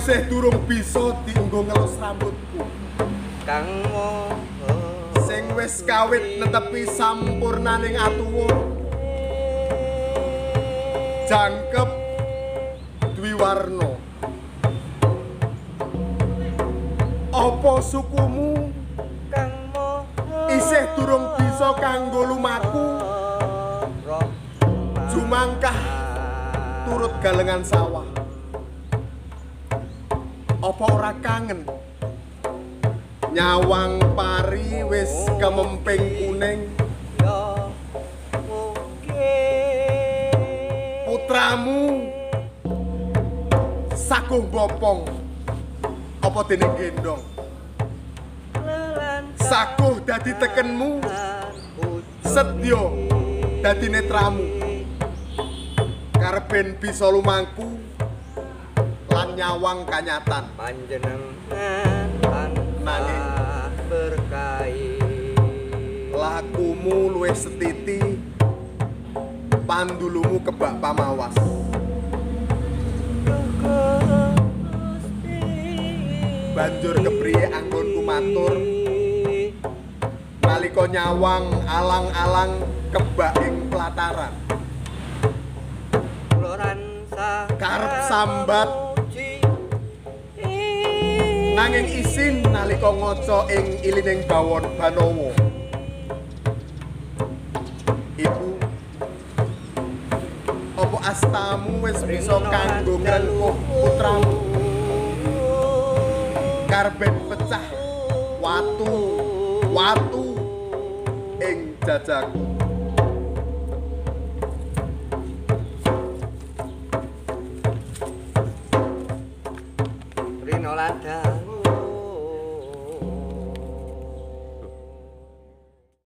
isih durung bisa dienggo ngelus rambutku. Kangmo Sing wis kawit netepi sampurnaning atuwa. Jangkep dwiwarna. Apa sukumu kangmo isih durung bisa kanggo lumaku? Jumangkah turut galengan sawah. Apa ora kangen? Nyawang pari wis kememping kuning. yo mungkin Putramu saguh bopong apa dene gendong. Saguh dadi tekenmu, sedya dadi netramu. Karben bisa lumangku lan nyawang kanyatan. panjenengan Nanging berkahi lakumu luwih setiti, pandulumu kebak pamawas. Banjur kepriye anggonku matur nalika nyawang alang-alang kebak ing pelataran. Karep sambat nanging isin nalika ngaca ing ilining bawon Banowo. Ibu, apa astamu wis bisa kanggo ngrengkuh putramu? Karben pecah watu ing jajaku.